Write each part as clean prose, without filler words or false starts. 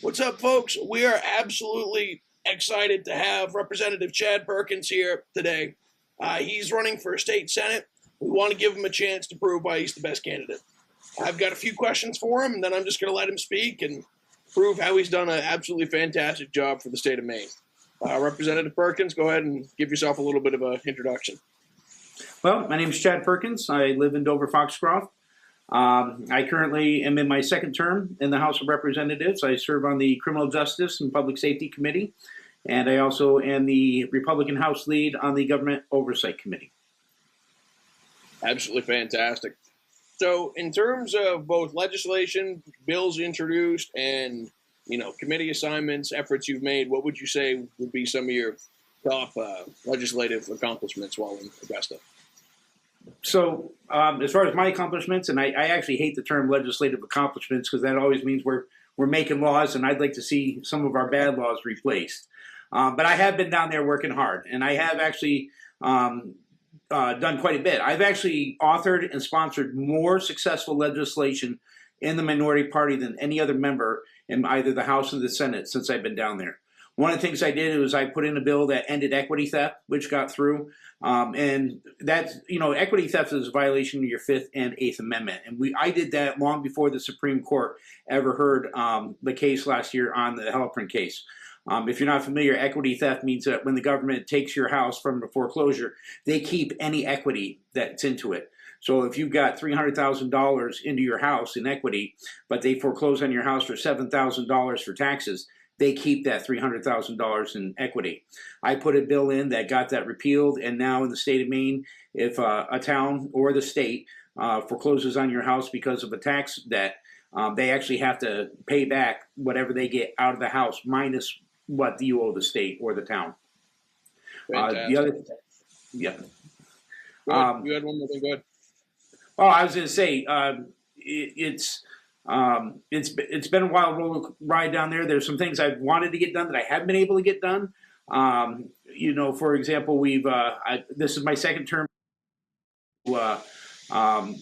What's up, folks? We are absolutely excited to have Representative Chad Perkins here today. He's running for state senate. We want to give him a chance to prove why he's the best candidate. I've got a few questions for him, and then I'm just going to let him speak and prove how he's done an absolutely fantastic job for the state of Maine. Representative Perkins, go ahead and give yourself a little bit of an introduction. Well, my name is Chad Perkins. I live in Dover, Foxcroft. I currently am in my second term in the House of Representatives. I serve on the Criminal Justice and Public Safety Committee, and I also am the Republican House lead on the Government Oversight Committee. Absolutely fantastic. So, in terms of both legislation, bills introduced, and committee assignments, efforts you've made, what would you say would be some of your top legislative accomplishments while in Augusta? So, as far as my accomplishments, and I actually hate the term legislative accomplishments because that always means we're making laws, and I'd like to see some of our bad laws replaced. But I have been down there working hard, and I have actually done quite a bit. I've actually authored and sponsored more successful legislation in the minority party than any other member in either the House or the Senate since I've been down there. One of the things I did was I put in a bill that ended equity theft, which got through. And that's, equity theft is a violation of your Fifth and Eighth Amendment. And I did that long before the Supreme Court ever heard the case last year on the Halpern case. If you're not familiar, equity theft means that when the government takes your house from the foreclosure, they keep any equity that's into it. So if you've got $300,000 into your house in equity, but they foreclose on your house for $7,000 for taxes, they keep that $300,000 in equity. I put a bill in that got that repealed, and now in the state of Maine, if a town or the state forecloses on your house because of a tax debt, they actually have to pay back whatever they get out of the house minus what you owe the state or the town. Yeah. You had one more thing. Go ahead. Oh, I was going to say it's been a wild roller ride down there. There's some things I've wanted to get done that I haven't been able to get done. For example, this is my second term to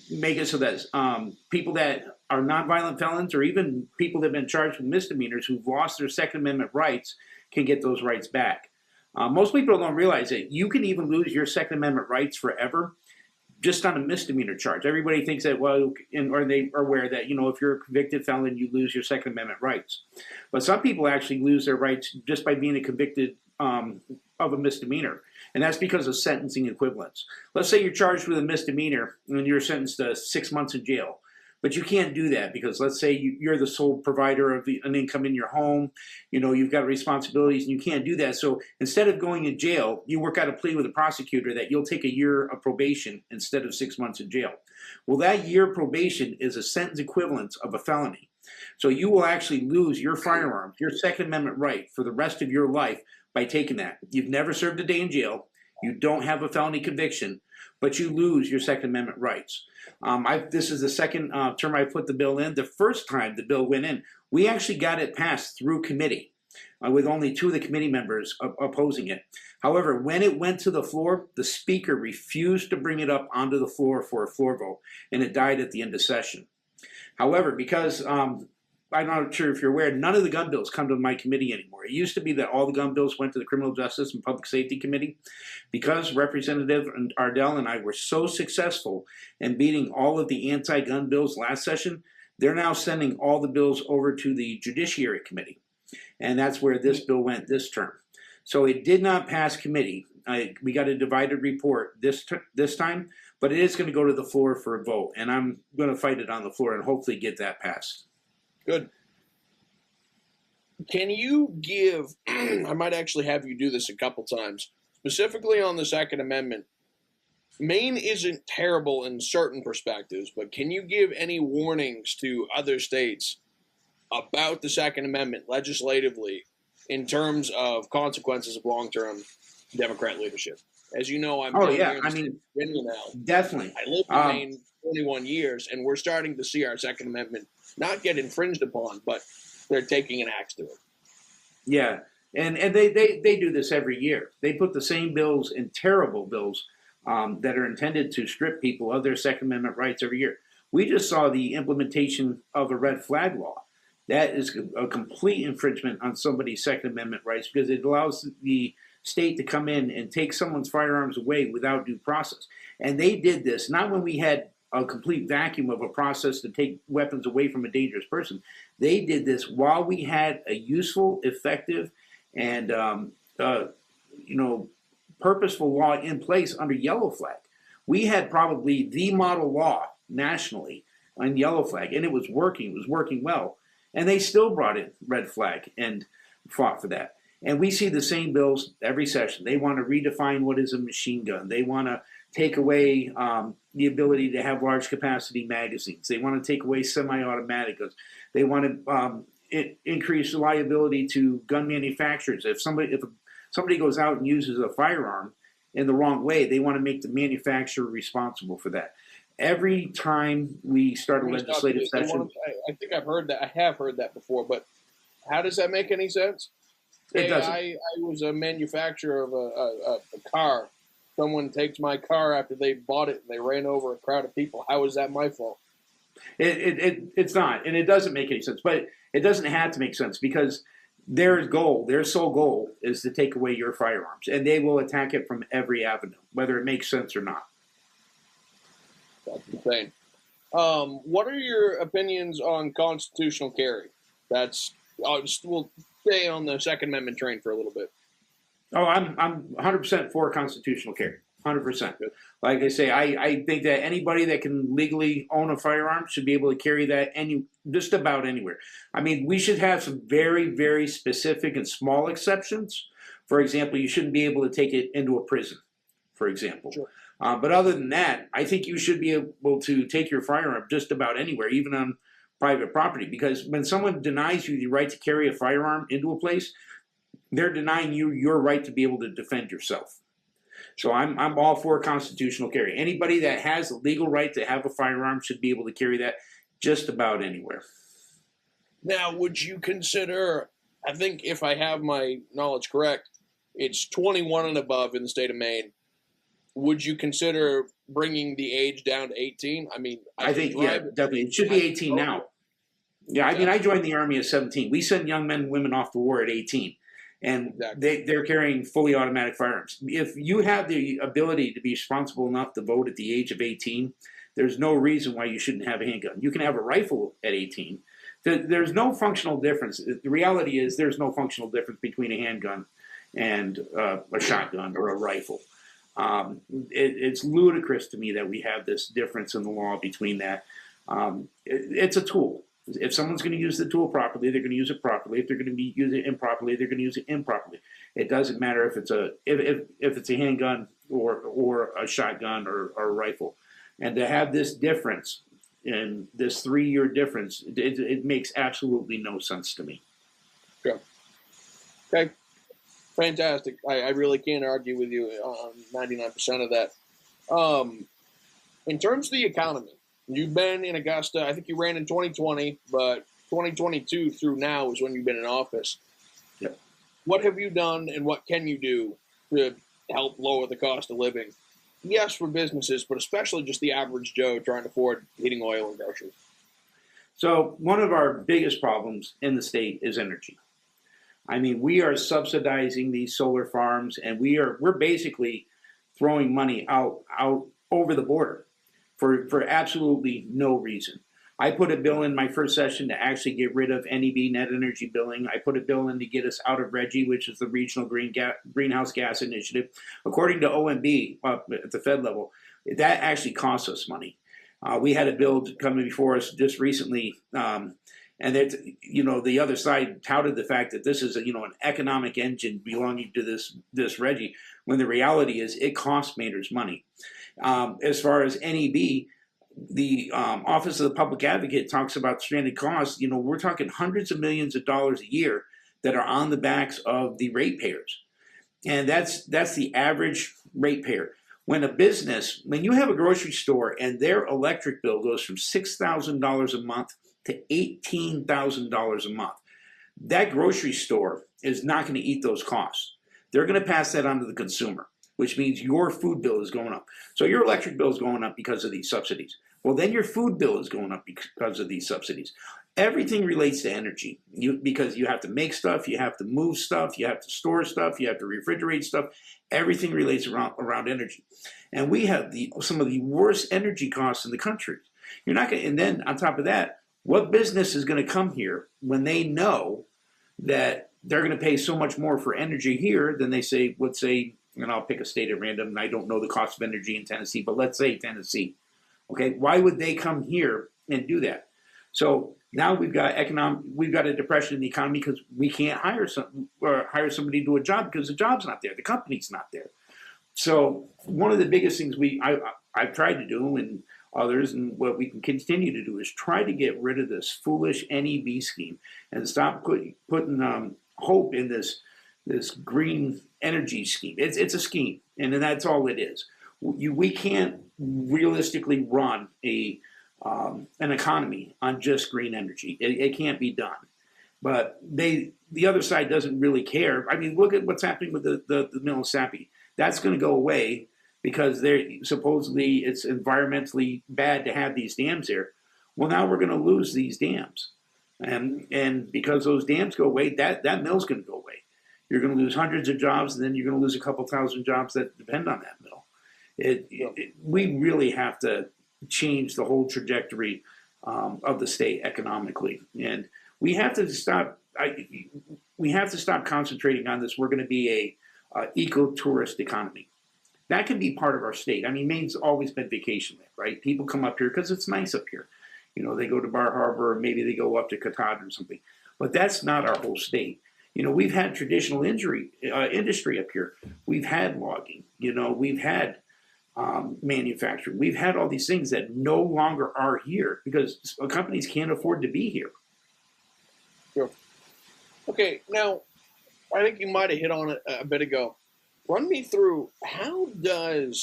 make it so that people that are nonviolent felons or even people that have been charged with misdemeanors who've lost their Second Amendment rights can get those rights back. Most people don't realize that you can even lose your Second Amendment rights forever just on a misdemeanor charge. Everybody thinks that, or they are aware that, if you're a convicted felon, you lose your Second Amendment rights. But some people actually lose their rights just by being a convicted of a misdemeanor. And that's because of sentencing equivalence. Let's say you're charged with a misdemeanor and you're sentenced to 6 months in jail. But you can't do that because let's say you're the sole provider of an income in your home, you've got responsibilities and you can't do that. So instead of going to jail, you work out a plea with a prosecutor that you'll take a year of probation instead of 6 months in jail. Well, that year probation is a sentence equivalent of a felony. So you will actually lose your firearms, your Second Amendment right for the rest of your life by taking that. You've never served a day in jail. You don't have a felony conviction, but you lose your Second Amendment rights. This is the second term I put the bill in. The first time the bill went in, we actually got it passed through committee with only 2 of the committee members opposing it. However, when it went to the floor, the speaker refused to bring it up onto the floor for a floor vote, and it died at the end of session. However, because I'm not sure if you're aware, none of the gun bills come to my committee anymore. It used to be that all the gun bills went to the Criminal Justice and Public Safety Committee. Because Representative Ardell and I were so successful in beating all of the anti-gun bills last session, they're now sending all the bills over to the Judiciary Committee. And that's where this bill went this term. So it did not pass committee. We got a divided report this time, but it is going to go to the floor for a vote. And I'm going to fight it on the floor and hopefully get that passed. Good. Can you give, I might actually have you do this a couple times, specifically on the Second Amendment. Maine isn't terrible in certain perspectives, but can you give any warnings to other states about the Second Amendment legislatively in terms of consequences of long-term Democrat leadership? As you know, I'm Virginia now. Definitely. I lived in Maine 21 years, and we're starting to see our Second Amendment not get infringed upon, but they're taking an axe to it. Yeah, and they do this every year. They put the same bills in terrible bills that are intended to strip people of their Second Amendment rights every year. We just saw the implementation of a red flag law that is a complete infringement on somebody's Second Amendment rights because it allows the state to come in and take someone's firearms away without due process. And they did this not when we had a complete vacuum of a process to take weapons away from a dangerous person. They did this while we had a useful, effective, and purposeful law in place under yellow flag. We had probably the model law nationally on yellow flag, and it was working. It was working well. And they still brought in red flag and fought for that. And we see the same bills every session. They want to redefine what is a machine gun. They want to take away the ability to have large capacity magazines. They want to take away semi-automatic guns. They want to increase liability to gun manufacturers. If somebody goes out and uses a firearm in the wrong way, they want to make the manufacturer responsible for that. Every time we start a legislative session, I think I've heard that. I have heard that before, but how does that make any sense? It doesn't. I was a manufacturer of a car. Someone takes my car after they bought it and they ran over a crowd of people. How is that my fault? It's not, and it doesn't make any sense. But it doesn't have to make sense because their sole goal is to take away your firearms, and they will attack it from every avenue, whether it makes sense or not. That's insane. What are your opinions on constitutional carry? We'll stay on the Second Amendment train for a little bit. Oh, I'm 100% for constitutional carry. 100%. Like I say, I think that anybody that can legally own a firearm should be able to carry that just about anywhere. I mean, we should have some very, very specific and small exceptions. For example, you shouldn't be able to take it into a prison, for example. Sure. But other than that, I think you should be able to take your firearm just about anywhere, even on private property. Because when someone denies you the right to carry a firearm into a place, they're denying you your right to be able to defend yourself. So I'm all for constitutional carry. Anybody that has a legal right to have a firearm should be able to carry that just about anywhere. Now, would you consider, I think if I have my knowledge correct, it's 21 and above in the state of Maine. Would you consider bringing the age down to 18? I mean, I think, yeah, definitely. It should be 18 now. Yeah, I mean, I joined the Army at 17. We send young men and women off to war at 18. And they're carrying fully automatic firearms. If you have the ability to be responsible enough to vote at the age of 18, there's no reason why you shouldn't have a handgun. You can have a rifle at 18. There's no functional difference. The reality is there's no functional difference between a handgun and a shotgun or a rifle. It's ludicrous to me that we have this difference in the law between that. It's a tool. If someone's going to use the tool properly, they're going to use it properly. If they're going to use it improperly, they're going to use it improperly. It doesn't matter if it's a handgun or a shotgun or a rifle. And to have this difference, in this 3-year difference, it makes absolutely no sense to me. Okay. Fantastic. I really can't argue with you on 99% of that. In terms of the economy, you've been in Augusta. I think you ran in 2020, but 2022 through now is when you've been in office. Yep. What have you done and what can you do to help lower the cost of living? Yes, for businesses, but especially just the average Joe trying to afford heating oil and groceries. So one of our biggest problems in the state is energy. I mean, we are subsidizing these solar farms, and we're basically throwing money out over the border for absolutely no reason. I put a bill in my first session to actually get rid of NEB, net energy billing. I put a bill in to get us out of RGGI, which is the Regional Greenhouse Gas Initiative. According to OMB at the Fed level, that actually costs us money. We had a bill coming before us just recently, and that, the other side touted the fact that this is an economic engine belonging to this RGGI, when the reality is it costs Mainers money. As far as NEB, the Office of the Public Advocate talks about stranded costs. We're talking hundreds of millions of dollars a year that are on the backs of the ratepayers. And that's the average ratepayer. When you have a grocery store and their electric bill goes from $6,000 a month to $18,000 a month, that grocery store is not going to eat those costs. They're going to pass that on to the consumer, which means your food bill is going up. So your electric bill is going up because of these subsidies. Well, then your food bill is going up because of these subsidies. everything relates to energy. Because you have to make stuff, you have to move stuff, you have to store stuff, you have to refrigerate stuff. Everything relates around energy, and we have some of the worst energy costs in the country. You're not going, and then on top of that, what business is going to come here when they know that they're going to pay so much more for energy here than they would say, and I'll pick a state at random, and I don't know the cost of energy in Tennessee, but let's say Tennessee. Okay, why would they come here and do that? So now we've got a depression in the economy because we can't hire somebody to do a job because the job's not there, the company's not there. So one of the biggest things I've tried to do, and others, and what we can continue to do, is try to get rid of this foolish NEB scheme and stop putting hope in this green energy scheme. It's a scheme, and that's all it is. We can't realistically run an economy on just green energy. It can't be done. But the other side doesn't really care. I mean, look at what's happening with the mill of Sappi. That's going to go away because supposedly it's environmentally bad to have these dams there. Well, now we're going to lose these dams, and because those dams go away, that mill's going to go away. You're going to lose hundreds of jobs, and then you're going to lose a couple thousand jobs that depend on that mill. We really have to change the whole trajectory of the state economically, and we have to stop. We have to stop concentrating on this. We're going to be a eco-tourist economy. That can be part of our state. I mean, Maine's always been vacation land, right? People come up here because it's nice up here. You know, they go to Bar Harbor, or maybe they go up to Katahdin or something. But that's not our whole state. You know, we've had traditional industry up here. We've had logging. You know, we've had manufacturing. We've had all these things that no longer are here because companies can't afford to be here. Sure. Okay, now, I think you might have hit on it a bit ago. Run me through how do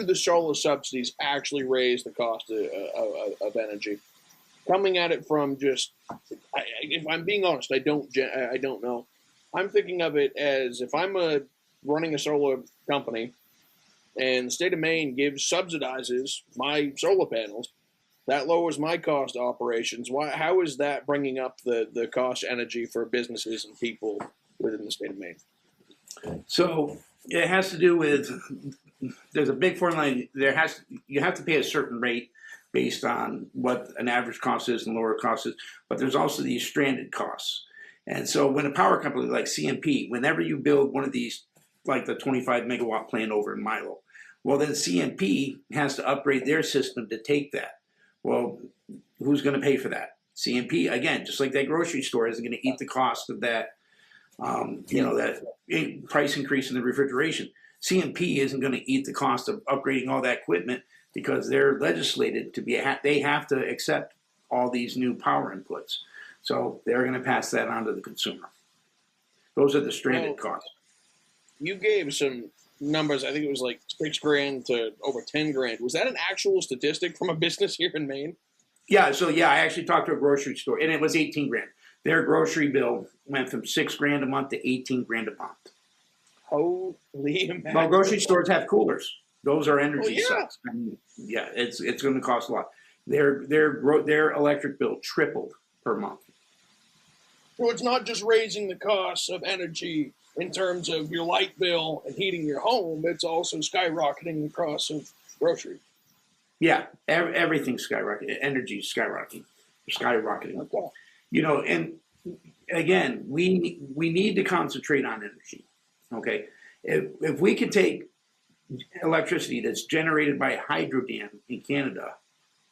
the solar subsidies actually raise the cost of energy? Coming at it from just, if I'm being honest, I don't know. I'm thinking of it as if I'm running a solar company, and the state of Maine subsidizes my solar panels, that lowers my cost of operations. How is that bringing up the cost of energy for businesses and people within the state of Maine? So it has to do with, there's a big formula. You have to pay a certain rate based on what an average cost is and lower cost is, but there's also these stranded costs. And so when a power company like CMP, whenever you build one of these, like the 25 megawatt plant over in Milo, well, then CMP has to upgrade their system to take that. Well, who's going to pay for that? CMP, again, just like that grocery store isn't going to eat the cost of that, that price increase in the refrigeration. CMP isn't going to eat the cost of upgrading all that equipment because they're legislated to be, they have to accept all these new power inputs. So they're going to pass that on to the consumer. Those are the stranded costs. You gave some numbers. I think it was like $6,000 to over $10,000. Was that an actual statistic from a business here in Maine? Yeah. So I actually talked to a grocery store, and it was $18,000. Their grocery bill went from $6,000 a month to $18,000 a month. Holy mackerel. Well, grocery stores have coolers. Those are energy sucks. I mean, it's going to cost a lot. Their electric bill tripled per month. So it's not just raising the cost of energy in terms of your light bill and heating your home, it's also skyrocketing the cost of groceries. Yeah, everything's skyrocketing. Energy's skyrocketing. Okay. You know, and again, we need to concentrate on energy. Okay, if we can take electricity that's generated by a hydro dam in Canada,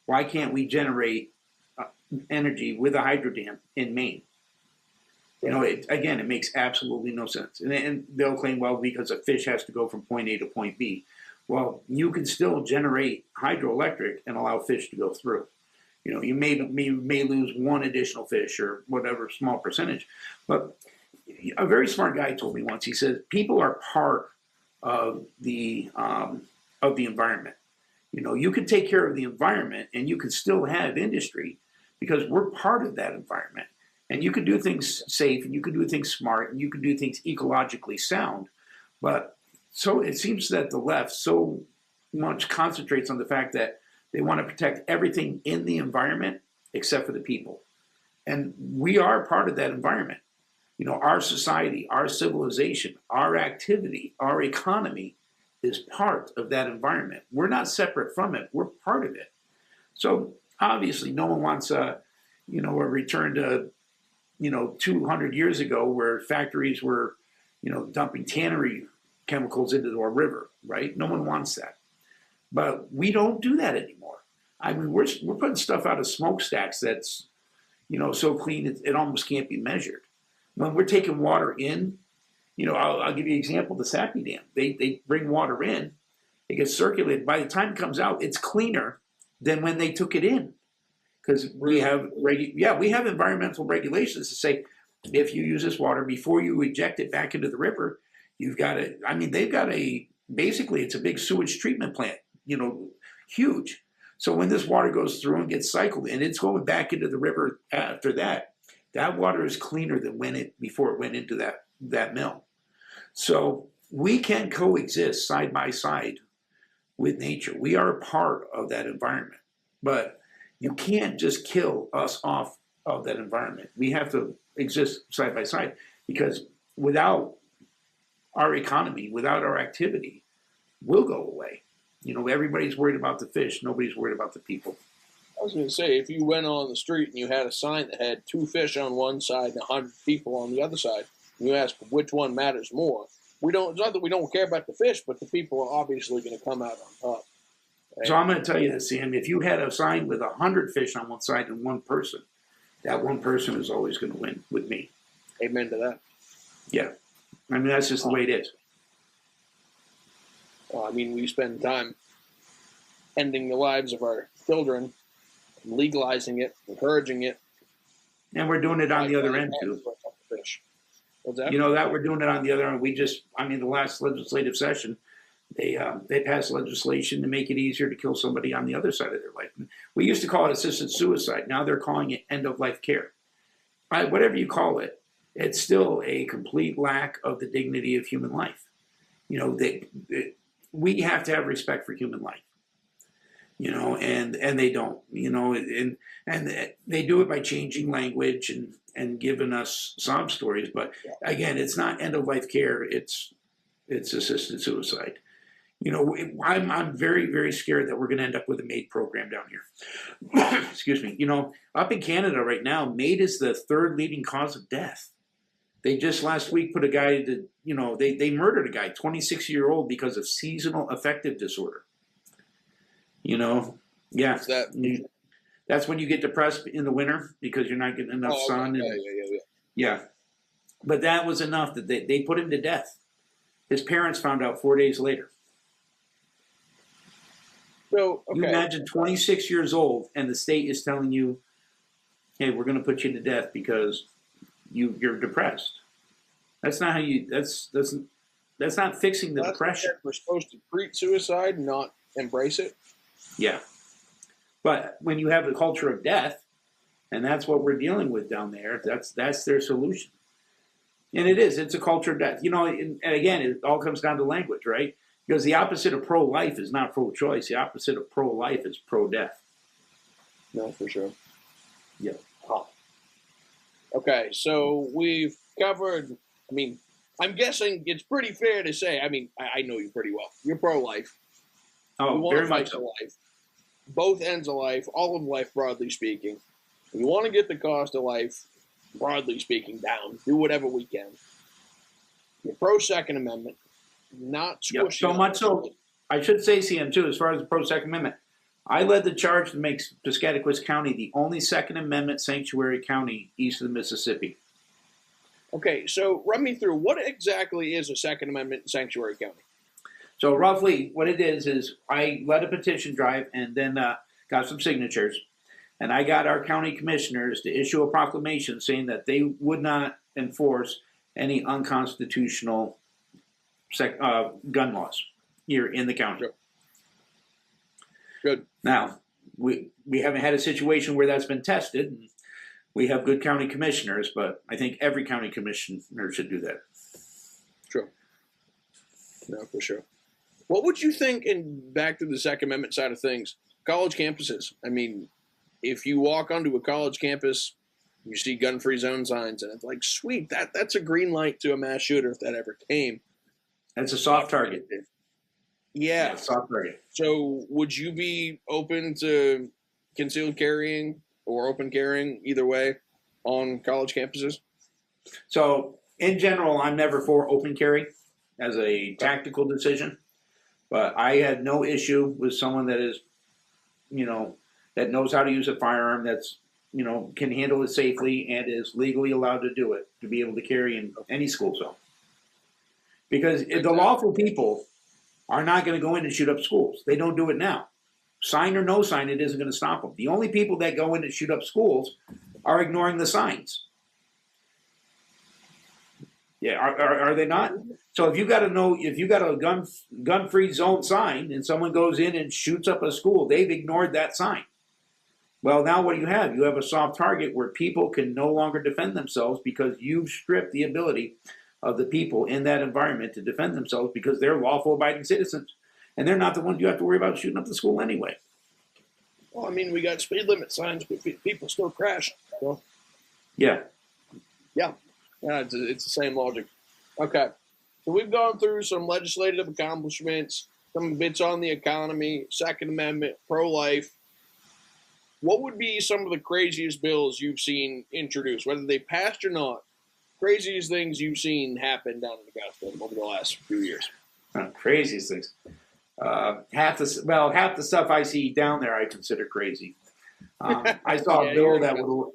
why can't we generate energy with a hydro dam in Maine? You know, it makes absolutely no sense. And they'll claim, well, because a fish has to go from point A to point B. Well, you can still generate hydroelectric and allow fish to go through. You know, you may lose one additional fish or whatever small percentage. But a very smart guy told me once, he said, people are part of the environment. You know, you can take care of the environment and you can still have industry because we're part of that environment. And you can do things safe, and you can do things smart, and you can do things ecologically sound. But so it seems that the left so much concentrates on the fact that they want to protect everything in the environment except for the people. And we are part of that environment. You know, our society, our civilization, our activity, our economy is part of that environment. We're not separate from it. We're part of it. So obviously, no one wants a return to 200 years ago where factories were dumping tannery chemicals into our river, right? No one wants that. But we don't do that anymore. I mean, we're putting stuff out of smokestacks that's so clean it almost can't be measured. When we're taking water in, I'll give you an example. The Sappi Dam, they bring water in, it gets circulated. By the time it comes out, it's cleaner than when they took it in, because we have environmental regulations to say if you use this water before you eject it back into the river, you've got to. I mean, they've got basically it's a big sewage treatment plant, huge. So when this water goes through and gets cycled and it's going back into the river after that, that water is cleaner than before it went into that mill. So we can coexist side by side with nature. We are a part of that environment, but you can't just kill us off of that environment. We have to exist side by side, because without our economy, without our activity, we'll go away. Everybody's worried about the fish. Nobody's worried about the people. I was going to say, if you went on the street and you had a sign that had 2 fish on one side and 100 people on the other side, and you ask which one matters more, it's not that we don't care about the fish, but the people are obviously going to come out on top. Right? So I'm going to tell you this, Sam. If you had a sign with 100 fish on one side and one person, that one person is always going to win with me. Amen to that. Yeah. I mean, that's just the way it is. Well, I mean, we spend time ending the lives of our children, legalizing it, encouraging it. And we're doing it on the other end, too. Fish. What's that? That we're doing it on the other end. The last legislative session, they passed legislation to make it easier to kill somebody on the other side of their life. We used to call it assisted suicide. Now they're calling it end-of-life care. Whatever you call it, it's still a complete lack of the dignity of human life. We have to have respect for human life, and they don't, and they do it by changing language and giving us sob stories. But again, it's not end of life care. It's assisted suicide. I'm very, very scared that we're going to end up with a MAID program down here. Excuse me. Up in Canada right now, MAID is the 3rd leading cause of death. They just last week put a guy they murdered a guy, 26-year-old, because of seasonal affective disorder. Yeah. That's when you get depressed in the winter because you're not getting enough sun. Okay. Yeah. But that was enough that they put him to death. His parents found out 4 days later. So, You imagine 26 years old and the state is telling you, hey, we're going to put you to death because you're depressed. That's not how that's not fixing the depression. We're supposed to treat suicide, not embrace it. Yeah. But when you have the culture of death, and that's what we're dealing with down there, that's their solution. And it's a culture of death. And again, it all comes down to language, right? Because the opposite of pro-life is not pro-choice. The opposite of pro-life is pro-death. No, for sure. Yeah. Huh. Okay, so we've covered, I'm guessing it's pretty fair to say, I know you pretty well. You're pro-life. Oh, very much so. Life. Both ends of life, all of life, broadly speaking. We want to get the cost of life, broadly speaking, down. Do whatever we can. You're pro-Second Amendment. Not squishing. So much so, I should say, CM, too, as far as the pro-Second Amendment, I led the charge to make Piscataquis County the only Second Amendment sanctuary county east of the Mississippi. Okay, so run me through, what exactly is a Second Amendment sanctuary county? So roughly what it is I led a petition drive and then got some signatures. And I got our county commissioners to issue a proclamation saying that they would not enforce any unconstitutional gun laws here in the county. Sure. Good. Now, we haven't had a situation where that's been tested. We have good county commissioners, but I think every county commissioner should do that. True. No, for sure. What would you think, and back to the Second Amendment side of things, college campuses? if you walk onto a college campus, you see gun-free zone signs, and it's like, sweet, that's a green light to a mass shooter if that ever came. That's a soft target. Yeah. Soft target. So would you be open to concealed carrying or open carrying, either way, on college campuses? So in general, I'm never for open carry as a tactical decision, but I had no issue with someone that is, that knows how to use a firearm, that's, can handle it safely and is legally allowed to do it, to be able to carry in any school zone. Because the lawful people are not going to go in and shoot up schools. They don't do it now. Sign or no sign, it isn't going to stop them. The only people that go in and shoot up schools are ignoring the signs. Yeah, are they not? So if you got a gun-free zone sign and someone goes in and shoots up a school, they've ignored that sign. Well, now what do you have? You have a soft target where people can no longer defend themselves because you've stripped the ability of the people in that environment to defend themselves because they're lawful abiding citizens. And they're not the ones you have to worry about shooting up the school anyway. Well, I mean, we got speed limit signs, but people still crash. So. Yeah. Yeah. It's the same logic. Okay. So we've gone through some legislative accomplishments, some bits on the economy, Second Amendment, pro-life. What would be some of the craziest bills you've seen introduced, whether they passed or not? Craziest things you've seen happen down in the Augusta over the last few years? Craziest things. Half the stuff I see down there I consider crazy. I saw a bill that would.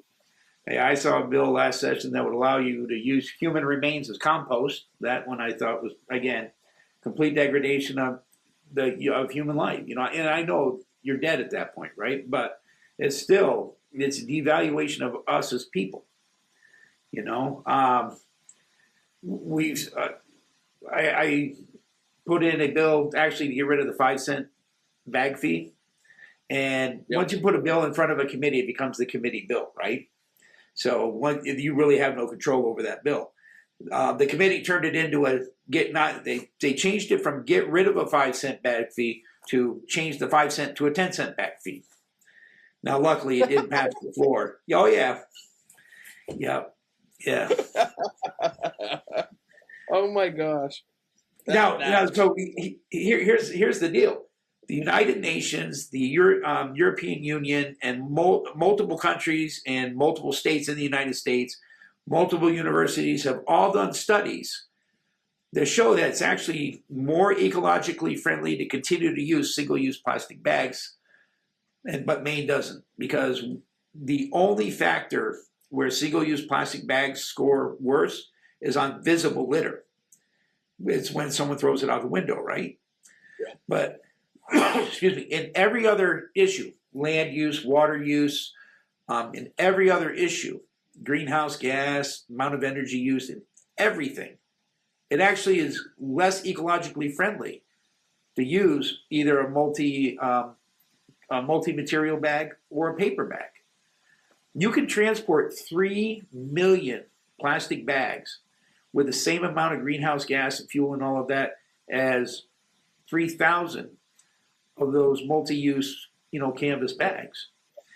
I saw a bill last session that would allow you to use human remains as compost. That one I thought was, again, complete degradation of human life. And I know you're dead at that point, right? But it's a devaluation of us as people. I put in a bill actually to get rid of the 5-cent bag fee. And once you put a bill in front of a committee, it becomes the committee bill, right? So you really have no control over that bill. The committee turned it into they changed it from get rid of a 5-cent bag fee to change the 5-cent to a 10-cent bag fee. Now, luckily, it didn't pass the floor. Oh, yeah. Yeah. Oh, my gosh. So here's the deal. The United Nations, the European Union, and multiple countries and multiple states in the United States, multiple universities have all done studies that show that it's actually more ecologically friendly to continue to use single-use plastic bags, but Maine doesn't, because the only factor where single-use plastic bags score worse is on visible litter. It's when someone throws it out the window, right? Yeah. But excuse me, in every other issue, land use, water use, in every other issue, greenhouse gas, amount of energy used in everything, it actually is less ecologically friendly to use either a multi-material bag or a paper bag. You can transport 3 million plastic bags with the same amount of greenhouse gas and fuel and all of that as 3,000 of those multi-use, canvas bags.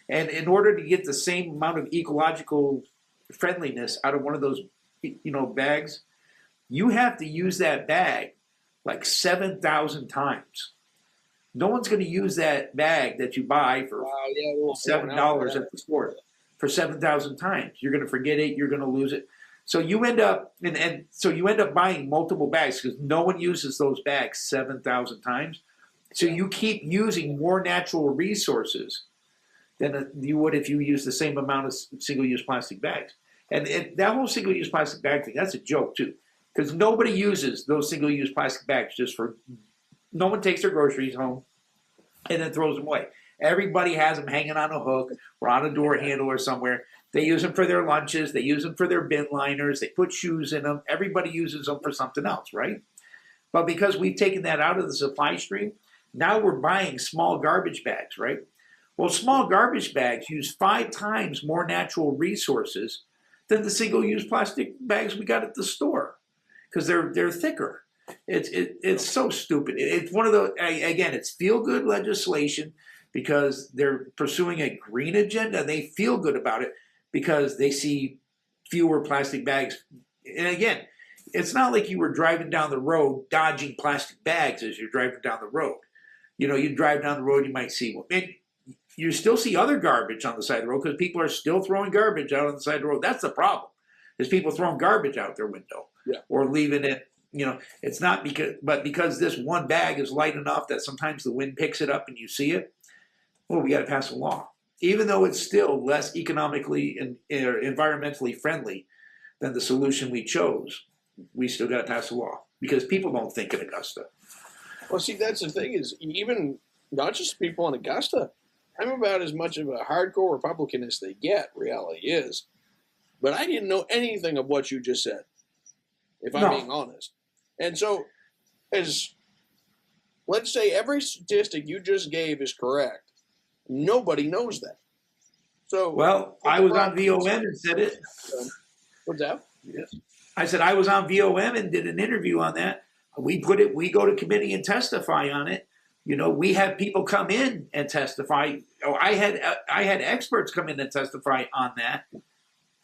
And in order to get the same amount of ecological friendliness out of one of those, bags, you have to use that bag like 7,000 times. No one's going to use that bag that you buy for $7 at the store for 7,000 times. You're going to forget it. You're going to lose it. So you end up so you end up buying multiple bags because no one uses those bags 7,000 times. So you keep using more natural resources than you would if you use the same amount of single-use plastic bags. And that whole single-use plastic bag thing, that's a joke too, because nobody uses those single-use plastic bags no one takes their groceries home and then throws them away. Everybody has them hanging on a hook or on a door handle or somewhere. They use them for their lunches. They use them for their bin liners. They put shoes in them. Everybody uses them for something else, right? But because we've taken that out of the supply stream, now we're buying small garbage bags, right? Well, small garbage bags use 5 times more natural resources than the single-use plastic bags we got at the store because they're thicker. It's so stupid. It's one of the, again, it's feel-good legislation because they're pursuing a green agenda. They feel good about it because they see fewer plastic bags. And again, it's not like you were driving down the road dodging plastic bags as you're driving down the road. You know, you drive down the road, you might see one. And you still see other garbage on the side of the road because people are still throwing garbage out on the side of the road. That's the problem, is people throwing garbage out their window or leaving it. You know, it's not because this one bag is light enough that sometimes the wind picks it up and you see it. Well, we got to pass a law, even though it's still less economically and environmentally friendly than the solution we chose. We still got to pass a law because people don't think in Augusta. Well, see, that's the thing is, even not just people in Augusta. I'm about as much of a hardcore Republican as they get, reality is. But I didn't know anything of what you just said, if I'm being honest. And so, let's say every statistic you just gave is correct. Nobody knows that. So, well, I was on VOM and said it. What's that? Yes. I said I was on VOM and did an interview on that. We go to committee and testify on it. You know, we have people come in and testify. Oh, I had experts come in and testify on that.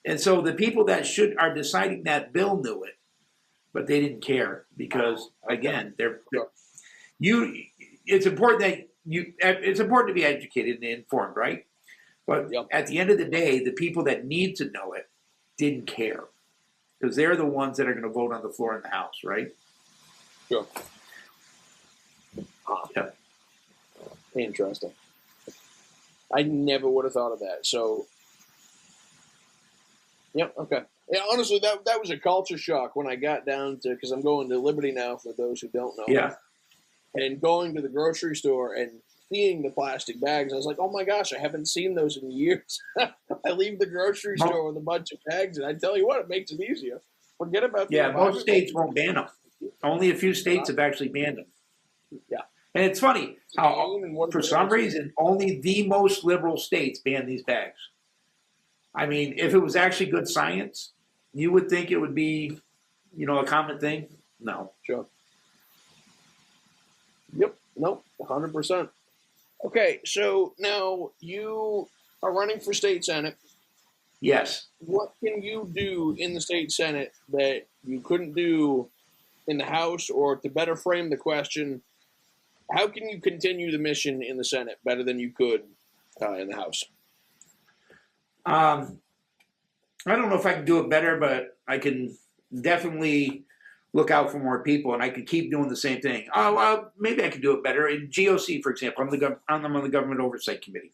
And so the people that are deciding that bill knew it, but they didn't care because, again, it's important to be educated and informed, right? But at the end of the day, the people that need to know it didn't care because they're the ones that are going to vote on the floor in the House, right? Sure. Yep. Interesting. I never would have thought of that. So, yep, okay. Yeah, honestly, that was a culture shock when I got down to, because I'm going to Liberty now, for those who don't know. Yeah. And going to the grocery store and seeing the plastic bags, I was like, oh my gosh, I haven't seen those in years. I leave the grocery store with a bunch of bags, and I tell you what, it makes it easier. Forget about the most states won't ban them. Only a few states have actually banned them. Yeah. And it's funny how, for some reason, only the most liberal states ban these bags. I mean, if it was actually good science, you would think it would be, a common thing. No. Sure. Yep. Nope. 100%. Okay. So now you are running for state senate. Yes. What can you do in the state senate that you couldn't do in the House? Or to better frame the question, how can you continue the mission in the Senate better than you could in the House? I don't know if I can do it better, but I can definitely look out for more people, and I could keep doing the same thing. Maybe I could do it better. In GOC, for example, I'm on the Government Oversight Committee.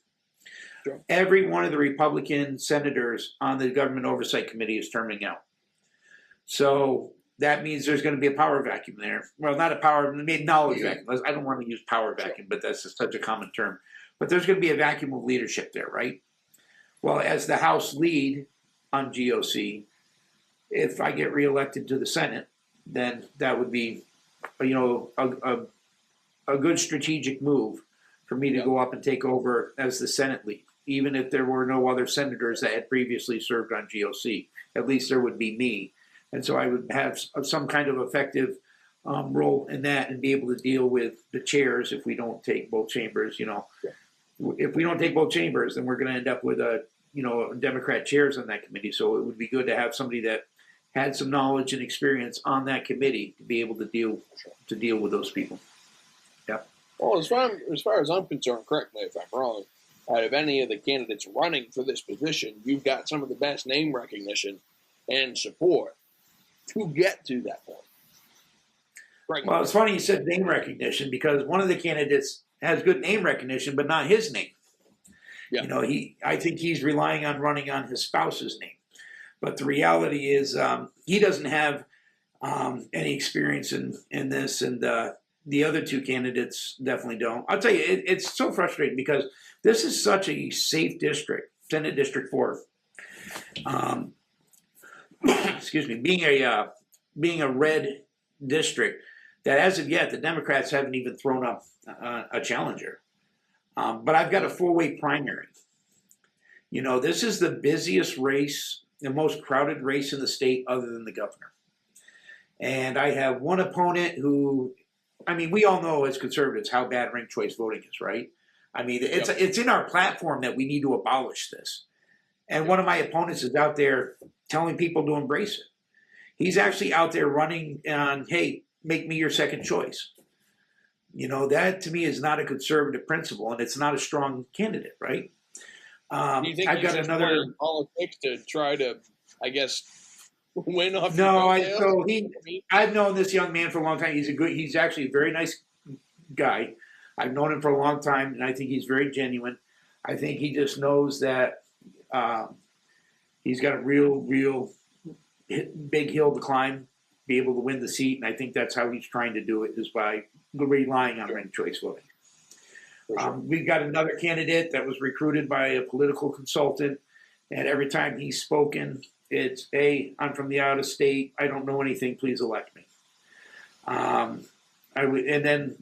Sure. Every one of the Republican senators on the Government Oversight Committee is terming out. So that means there's going to be a power vacuum there. Well, not a power, knowledge vacuum. I don't want to use power vacuum, but that's just such a common term. But there's going to be a vacuum of leadership there, right? Well, as the House lead on GOC, if I get reelected to the Senate, then that would be, a good strategic move for me to go up and take over as the Senate lead, even if there were no other senators that had previously served on GOC. At least there would be me. And so I would have some kind of effective role in that and be able to deal with the chairs if we don't take both chambers. If we don't take both chambers, then we're going to end up with Democrat chairs on that committee. So it would be good to have somebody that had some knowledge and experience on that committee to be able to deal with those people. Yeah. Well, as far as I'm concerned, correct me if I'm wrong, out of any of the candidates running for this position, you've got some of the best name recognition and support to get to that point. Right. Well, it's funny you said name recognition because one of the candidates has good name recognition, but not his name. Yeah. I think he's relying on running on his spouse's name. But the reality is he doesn't have any experience in this, and the other two candidates definitely don't. I'll tell you, it's so frustrating because this is such a safe district, Senate District 4. Excuse me, being a red district, that as of yet the Democrats haven't even thrown up a challenger. But I've got a 4-way primary. This is the busiest race, the most crowded race in the state other than the governor. And I have one opponent who, we all know as conservatives how bad ranked choice voting is, right? I mean, it's in our platform that we need to abolish this. And one of my opponents is out there telling people to embrace it. He's actually out there running on, hey, make me your second choice. You know, that to me is not a conservative principle, and it's not a strong candidate, right? Do you think I've got another politics to try to, I guess, win off? No, I've known this young man for a long time. He's actually a very nice guy. I've known him for a long time, and I think he's very genuine. I think he just knows that he's got a real big hill to climb, be able to win the seat, and I think that's how he's trying to do it, is by relying on ranked choice voting. Sure. We've got another candidate that was recruited by a political consultant, and every time he's spoken, it's, hey, I'm from the out of state, I don't know anything, please elect me. And then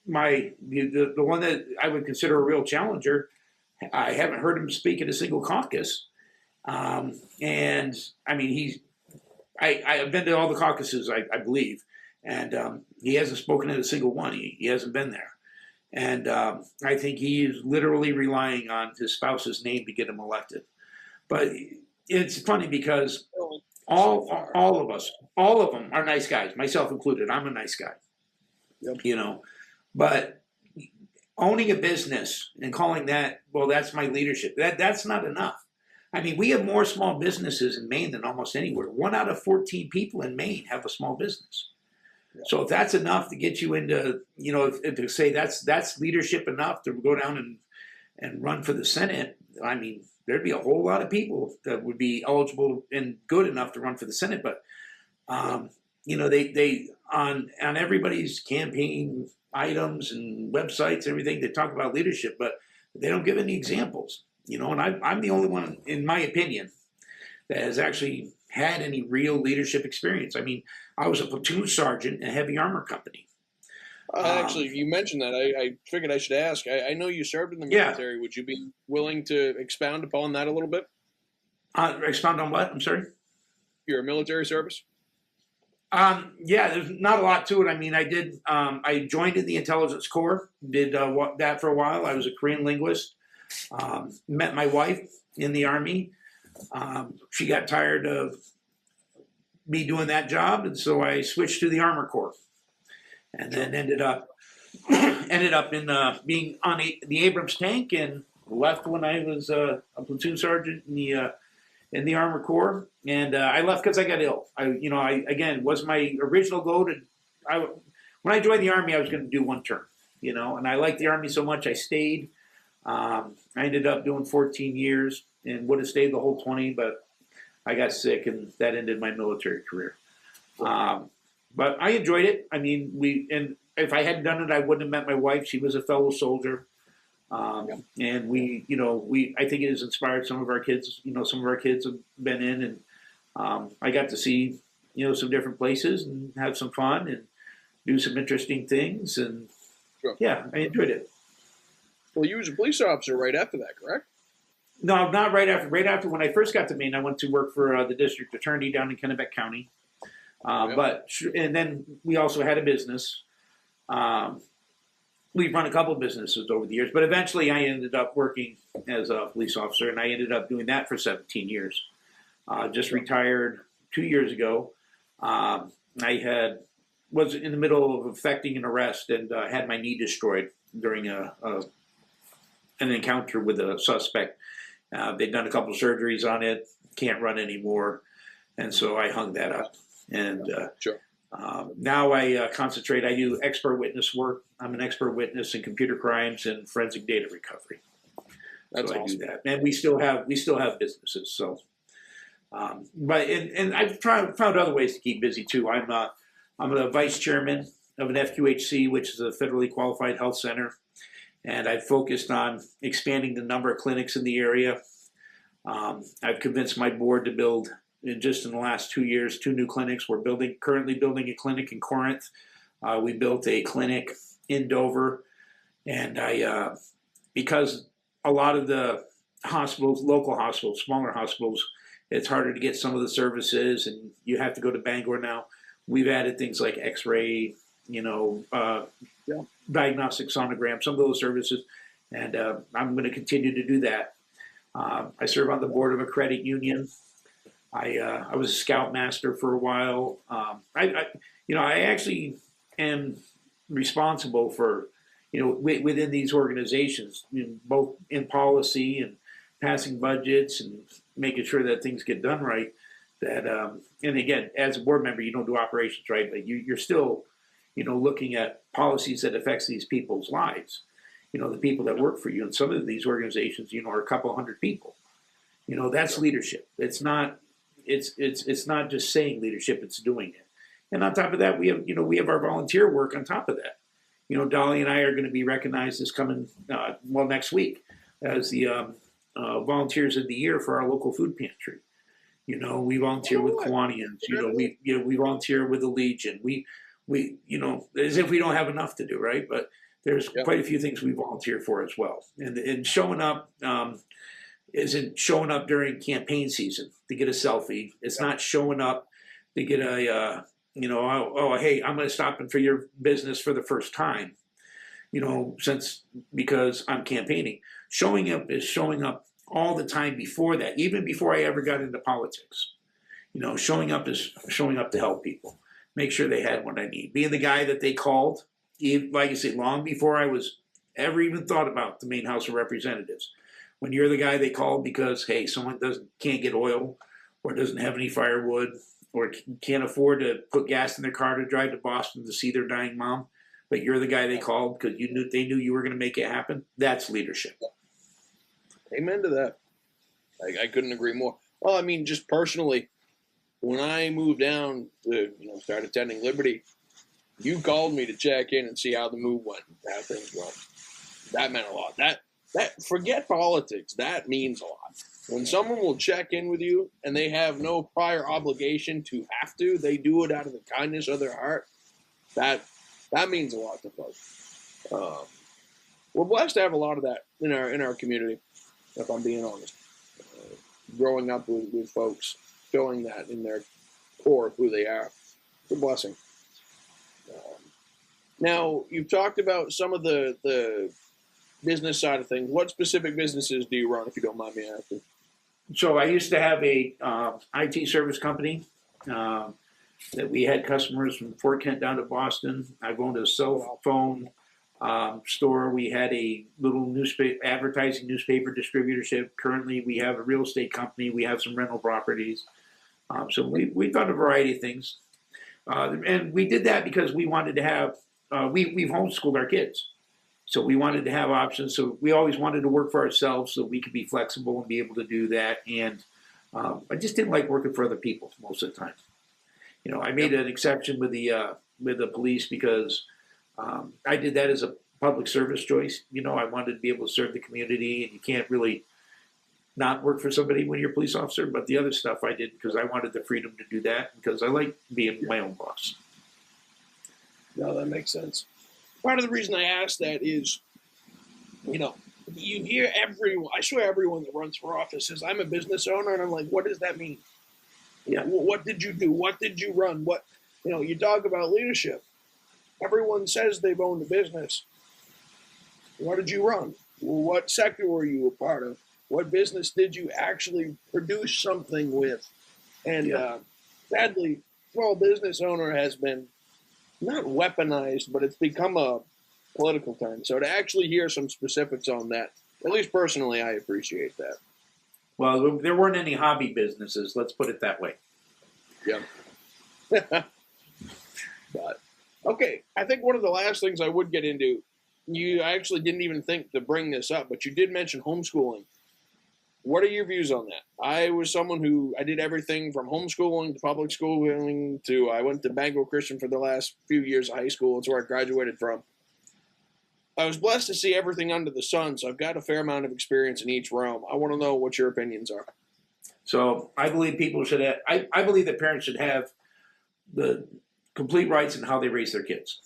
the one that I would consider a real challenger, I haven't heard him speak at a single caucus. And I mean, I've been to all the caucuses, I believe, and he hasn't spoken at a single one. He hasn't been there. And I think he is literally relying on his spouse's name to get him elected. But it's funny because all of them are nice guys, myself included. I'm a nice guy, you know. But owning a business and calling that, well, that's my leadership, that's not enough. I mean, we have more small businesses in Maine than almost anywhere. 1 out of 14 people in Maine have a small business. Yeah. So if that's enough to get you into, you know, to say that's leadership enough to go down and run for the Senate, I mean, there'd be a whole lot of people that would be eligible and good enough to run for the Senate. But, you know, they on everybody's campaign items and websites, everything, they talk about leadership, but they don't give any examples. You know, and I'm the only one, in my opinion, that has actually had any real leadership experience. I mean, I was a platoon sergeant in a heavy armor company. Actually, you mentioned that. I figured I should ask. I know you served in the military. Yeah. Would you be willing to expound upon that a little bit? Expound on what? I'm sorry? Your military service? Yeah, there's not a lot to it. I mean, I joined in the intelligence corps, did that for a while. I was a Korean linguist. Met my wife in the Army. She got tired of me doing that job, and so I switched to the Armor Corps, and then ended up in being on the Abrams tank, and left when I was a platoon sergeant in the Armor Corps, and I left because I got ill. Again, was my original goal when I joined the Army, I was going to do 1 term, you know, and I liked the Army so much I stayed. I ended up doing 14 years and would have stayed the whole 20, but I got sick and that ended my military career. But I enjoyed it. I mean, and if I hadn't done it, I wouldn't have met my wife. She was a fellow soldier. And I think it has inspired some of our kids. You know, some of our kids have been in, and I got to see, you know, some different places and have some fun and do some interesting things. And yeah, I enjoyed it. Well, you was a police officer right after that, correct? No, not right after. Right after, when I first got to Maine, I went to work for the district attorney down in Kennebec County. And then we also had a business. We've run a couple of businesses over the years, but eventually I ended up working as a police officer, and I ended up doing that for 17 years. Just retired 2 years ago. I was in the middle of effecting an arrest and had my knee destroyed during an encounter with a suspect. They'd done a couple of surgeries on it, can't run anymore, and so I hung that up. And now I concentrate. I do expert witness work. I'm an expert witness in computer crimes and forensic data recovery. That's so awesome. I do that, and we still have businesses. So, and I've found other ways to keep busy too. I'm the vice chairman of an FQHC, which is a federally qualified health center. And I've focused on expanding the number of clinics in the area. I've convinced my board to build, just in the last 2 years, 2 new clinics. We're currently building a clinic in Corinth. We built a clinic in Dover. And because a lot of the hospitals, local hospitals, smaller hospitals, it's harder to get some of the services, and you have to go to Bangor now. We've added things like X-ray, diagnostic sonogram, some of those services. and I'm going to continue to do that. I serve on the board of a credit union. I was a scoutmaster for a while. I actually am responsible for, within these organizations, both in policy and passing budgets and making sure that things get done right. That and again, as a board member, you don't do operations, right? But you're still, looking at policies that affects these people's lives. The people that work for you, and some of these organizations, are a couple hundred people. That's leadership. It's not. It's not just saying leadership; it's doing it. And on top of that, we have our volunteer work on top of that. Dolly and I are going to be recognized this coming next week as the volunteers of the year for our local food pantry. We volunteer with Kiwanians. We volunteer with the Legion. We as if we don't have enough to do, right? But there's quite a few things we volunteer for as well. And showing up isn't showing up during campaign season to get a selfie. It's not showing up to get a hey, I'm going to stop in for your business for the first time. Because I'm campaigning. Showing up is showing up all the time before that, even before I ever got into politics. Showing up is showing up to help people, make sure they had what I need. Being the guy that they called, like I say, long before I was ever even thought about the Maine House of Representatives. When you're the guy they called because, hey, someone can't get oil or doesn't have any firewood or can't afford to put gas in their car to drive to Boston to see their dying mom, but you're the guy they called because they knew you were going to make it happen. That's leadership. Amen to that. I couldn't agree more. Well, I mean, just personally, when I moved down to start attending Liberty, you called me to check in and see how the move went, how things went. That meant a lot. That forget politics. That means a lot. When someone will check in with you and they have no prior obligation to have to, they do it out of the kindness of their heart. That means a lot to folks. We're blessed to have a lot of that in our community, if I'm being honest. Growing up with folks, showing that in their core of who they are. It's a blessing. Now, you've talked about some of the business side of things. What specific businesses do you run, if you don't mind me asking? So I used to have a IT service company that we had customers from Fort Kent down to Boston. I've owned a cell phone store. We had a little advertising newspaper distributorship. Currently, we have a real estate company. We have some rental properties. So we've done a variety of things. And we did that because we wanted to have, we've homeschooled our kids. So we wanted to have options. So we always wanted to work for ourselves so we could be flexible and be able to do that. And I just didn't like working for other people most of the time. I made an exception with the police because I did that as a public service choice. I wanted to be able to serve the community, and you can't really not work for somebody when you're a police officer. But the other stuff I did because I wanted the freedom to do that because I like being my own boss. No, that makes sense. Part of the reason I asked that is, you hear everyone, I swear everyone that runs for office says, I'm a business owner, and I'm like, what does that mean? Yeah. What did you do? What did you run? You talk about leadership. Everyone says they've owned a business. What did you run? What sector were you a part of? What business did you actually produce something with? And sadly, small business owner has been not weaponized, but it's become a political term. So to actually hear some specifics on that, at least personally, I appreciate that. Well, there weren't any hobby businesses. Let's put it that way. Yeah. But okay, I think one of the last things I would get into, I actually didn't even think to bring this up, but you did mention homeschooling. What are your views on that? I was someone who I did everything from homeschooling to public schooling to I went to Bangor Christian for the last few years of high school. It's where I graduated from. I was blessed to see everything under the sun, so I've got a fair amount of experience in each realm. I want to know what your opinions are. So I believe people should have, I believe that parents should have the complete rights in how they raise their kids.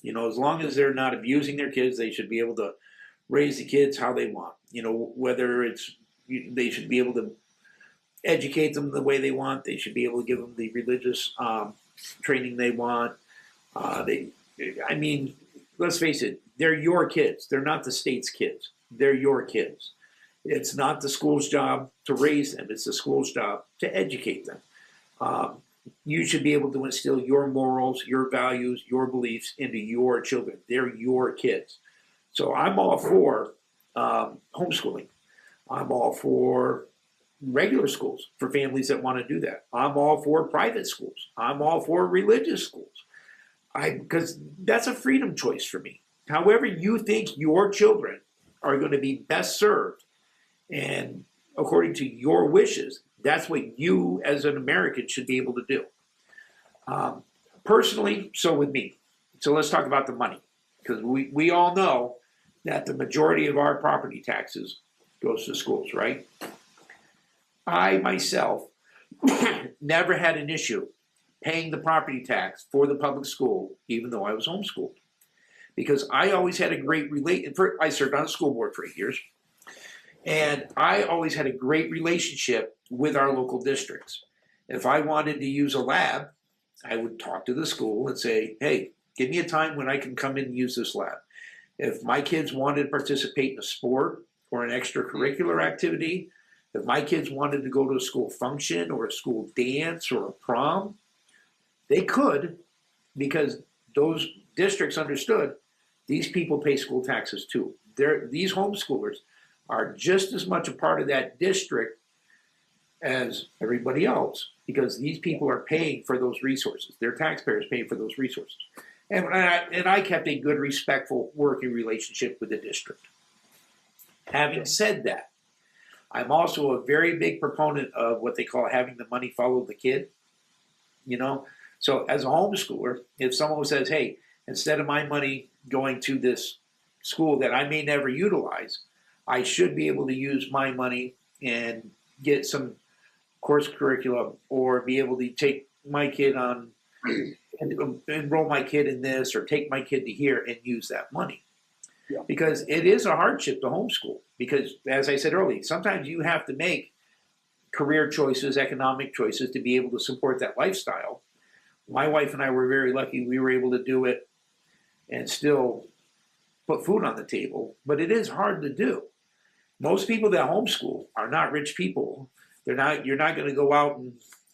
As long as they're not abusing their kids, they should be able to raise the kids how they want. Whether they should be able to educate them the way they want. They should be able to give them the religious training they want. Let's face it, they're your kids. They're not the state's kids. They're your kids. It's not the school's job to raise them. It's the school's job to educate them. You should be able to instill your morals, your values, your beliefs into your children. They're your kids. So I'm all for homeschooling. I'm all for regular schools for families that want to do that. I'm all for private schools. I'm all for religious schools. Because that's a freedom choice for me. However you think your children are going to be best served, and according to your wishes, that's what you as an American should be able to do. Personally, so with me. So let's talk about the money, because we all know that the majority of our property taxes goes to schools, right? I myself never had an issue paying the property tax for the public school, even though I was homeschooled, because I always had a great I served on the school board for 8 years, and I always had a great relationship with our local districts. If I wanted to use a lab, I would talk to the school and say, hey, give me a time when I can come in and use this lab. If my kids wanted to participate in a sport or an extracurricular activity, if my kids wanted to go to a school function or a school dance or a prom, they could, because those districts understood these people pay school taxes too. These homeschoolers are just as much a part of that district as everybody else, because these people are paying for those resources. Their taxpayers paying for those resources. And I kept a good, respectful working relationship with the district. Having said that, I'm also a very big proponent of what they call having the money follow the kid. You know, so as a homeschooler, if someone says, hey, instead of my money going to this school that I may never utilize, I should be able to use my money and get some course curriculum, or be able to take my kid on and enroll my kid in this, or take my kid to here and use that money. Yeah. Because it is a hardship to homeschool, because as I said earlier, sometimes you have to make career choices, economic choices to be able to support that lifestyle. My wife and I were very lucky we were able to do it and still put food on the table, but it is hard to do. Most people that homeschool are not rich people. You're not going to go out and,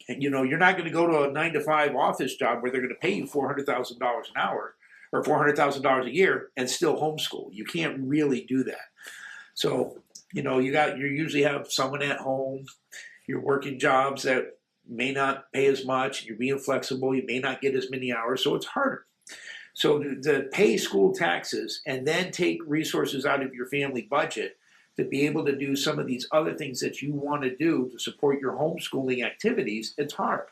you're not going to go to a 9-to-5 office job where they're going to pay you $400,000 an hour or $400,000 a year and still homeschool. You can't really do that. So, you usually have someone at home. You're working jobs that may not pay as much. You're being flexible. You may not get as many hours, so it's harder. So to pay school taxes and then take resources out of your family budget to be able to do some of these other things that you want to do to support your homeschooling activities, it's hard.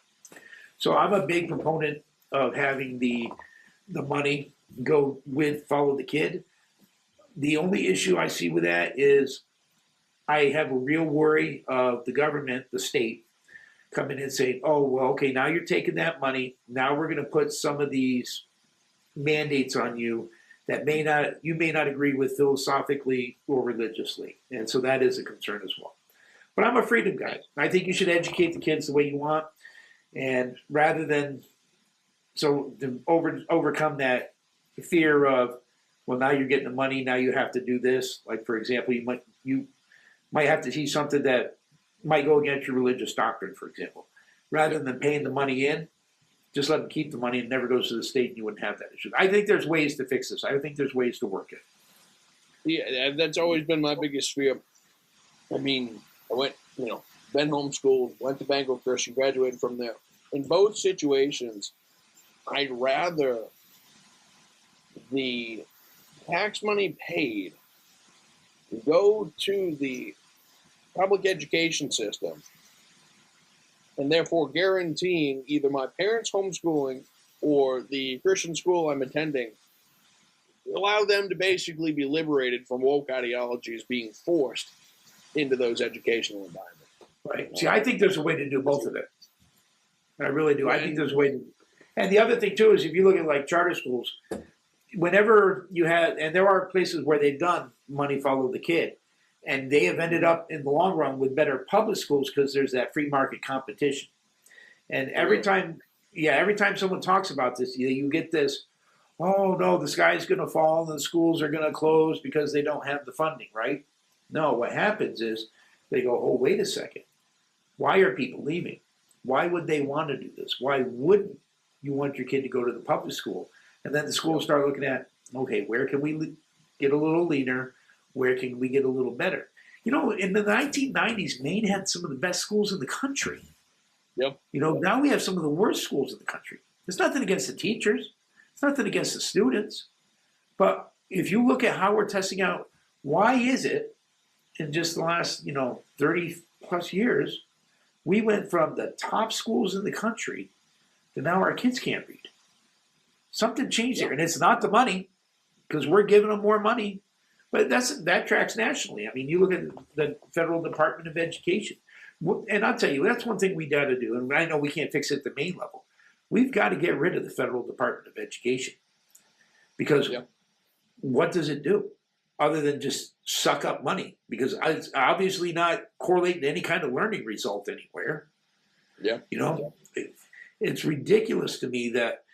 So I'm a big proponent of having the money go with follow the kid. The only issue I see with that is I have a real worry of the government, the state, coming in and saying, oh, well, okay, now you're taking that money. Now we're going to put some of these mandates on you that you may not agree with philosophically or religiously. And so that is a concern as well. But I'm a freedom guy. I think you should educate the kids the way you want. And rather than, so to overcome that fear of, well, now you're getting the money, now you have to do this. Like, for example, you might have to see something that might go against your religious doctrine, for example. Rather than paying the money in, just let them keep the money and never goes to the state, and you wouldn't have that issue. I think there's ways to fix this. I think there's ways to work it. Yeah, that's always been my biggest fear. I mean, I went, been homeschooled, went to Bangor Christian, graduated from there. In both situations, I'd rather the tax money paid go to the public education system, and therefore guaranteeing either my parents' homeschooling or the Christian school I'm attending, allow them to basically be liberated from woke ideologies being forced into those educational environments. Right. See, I think there's a way to do both of it. I really do. I think there's a way to. And the other thing, too, is if you look at like charter schools, whenever you have, and there are places where they've done money follow the kid, and they have ended up in the long run with better public schools because there's that free market competition. And every time someone talks about this, you get this, oh no, the sky's going to fall and the schools are going to close because they don't have the funding, right? No, what happens is they go, oh, wait a second. Why are people leaving? Why would they want to do this? Why wouldn't you want your kid to go to the public school? And then the schools start looking at, okay, where can we get a little leaner? Where can we get a little better? You know, in the 1990s, Maine had some of the best schools in the country. Yep. You know, now we have some of the worst schools in the country. There's nothing against the teachers. It's nothing against the students. But if you look at how we're testing out, why is it in just the last, 30 plus years, we went from the top schools in the country to now our kids can't read? Something changed there. And it's not the money, because we're giving them more money. But that tracks nationally. I mean, you look at the Federal Department of Education. And I'll tell you, that's one thing we got to do. And I know we can't fix it at the Maine level. We've got to get rid of the Federal Department of Education. Because what does it do other than just suck up money? Because it's obviously not correlating to any kind of learning result anywhere. Yeah. It's ridiculous to me that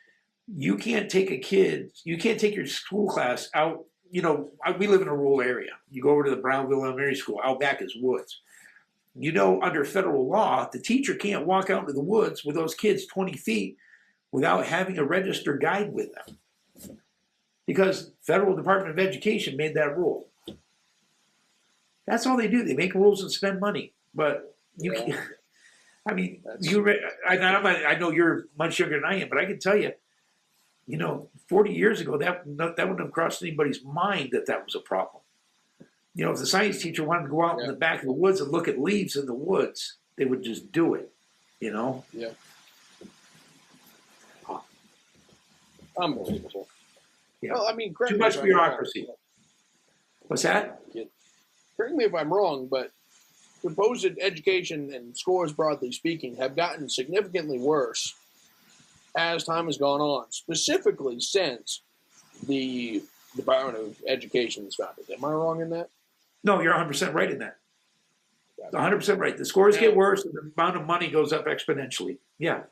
you can't take you can't take your school class out. We live in a rural area. You go over to the Brownville Elementary School, out back is woods. Under federal law, the teacher can't walk out into the woods with those kids 20 feet without having a registered guide with them. Because Federal Department of Education made that rule. That's all they do. They make rules and spend money. But you can't. I mean, I know you're much younger than I am, but I can tell you, 40 years ago, that wouldn't have crossed anybody's mind that was a problem. If the science teacher wanted to go out in the back of the woods and look at leaves in the woods, they would just do it, Yeah. Unbelievable. Yeah. Well, I mean, too much bureaucracy. What's that? Correct me if I'm wrong, but supposed education and scores, broadly speaking, have gotten significantly worse as time has gone on, specifically since the Department of Education was founded. Am I wrong in that? No, you're 100% right in that. 100% right. The scores get worse and the amount of money goes up exponentially. Yeah.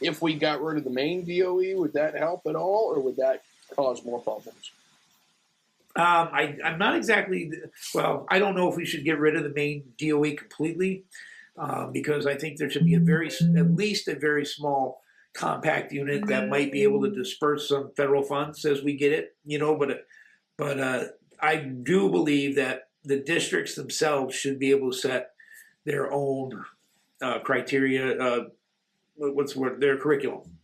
If we got rid of the Maine DOE, would that help at all, or would that cause more problems? I'm not exactly, I don't know if we should get rid of the Maine DOE completely, because I think there should be at least a very small compact unit that might be able to disperse some federal funds as we get it, but I do believe that the districts themselves should be able to set their own criteria, their curriculum.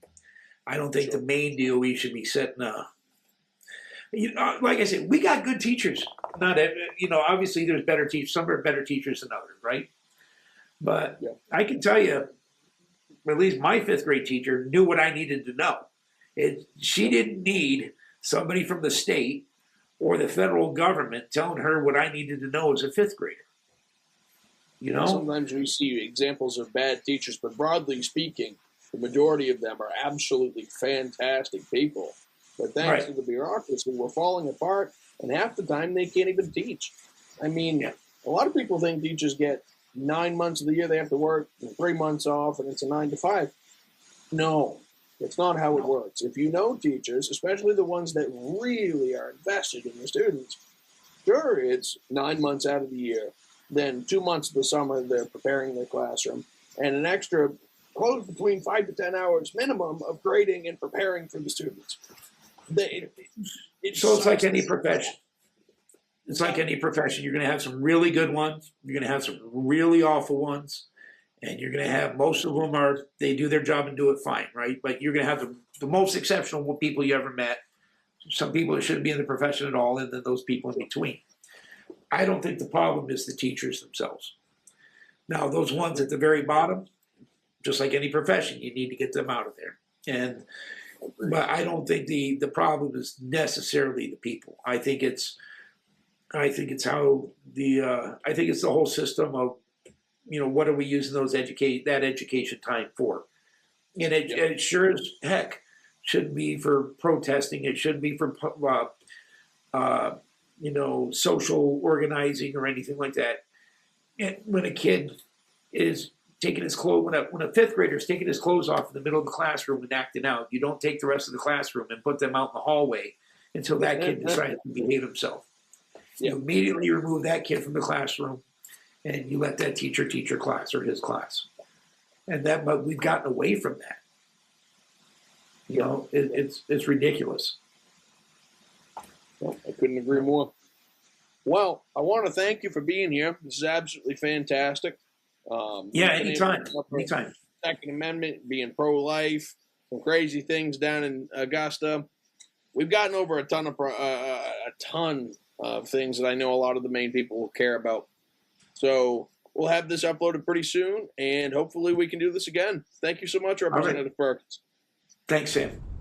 I don't think the Maine DOE should be setting like I said, we got good teachers. Not obviously there's better teachers. Some are better teachers than others, right? But I can tell you, at least my fifth grade teacher knew what I needed to know. She didn't need somebody from the state or the federal government telling her what I needed to know as a fifth grader. Sometimes we see examples of bad teachers, but broadly speaking, the majority of them are absolutely fantastic people. But thanks to the bureaucracy, we're falling apart, and half the time they can't even teach. I mean, a lot of people think teachers get 9 months of the year they have to work, and 3 months off, and it's a 9 to 5. No, that's not how it works. If you know teachers, especially the ones that really are invested in the students, sure, it's 9 months out of the year. Then 2 months of the summer, they're preparing their classroom, and an extra close between 5 to 10 hours minimum of grading and preparing for the students. It's like any profession. It's like any profession. You're going to have some really good ones. You're going to have some really awful ones. And you're going to have most of them they do their job and do it fine, right? But you're going to have the most exceptional people you ever met. Some people that shouldn't be in the profession at all, and then those people in between. I don't think the problem is the teachers themselves. Now, those ones at the very bottom, just like any profession, you need to get them out of there. But I don't think the problem is necessarily the people. I think it's how I think it's the whole system of, what are we using that education time for? And it sure as heck shouldn't be for protesting. It shouldn't be for social organizing or anything like that. And when a kid is taking his clothes, when a fifth grader is taking his clothes off in the middle of the classroom and acting out, you don't take the rest of the classroom and put them out in the hallway until that kid decides to behave himself. You immediately remove that kid from the classroom and you let that teacher teach your class or his class. But we've gotten away from that. You know, it's ridiculous. Well, I couldn't agree more. Well, I want to thank you for being here. This is absolutely fantastic. Anytime. Anytime. Second Amendment, being pro-life, some crazy things down in Augusta. We've gotten over a ton of things that I know a lot of the Maine people will care about. So we'll have this uploaded pretty soon, and hopefully we can do this again. Thank you so much, Representative Perkins. Thanks, Sam.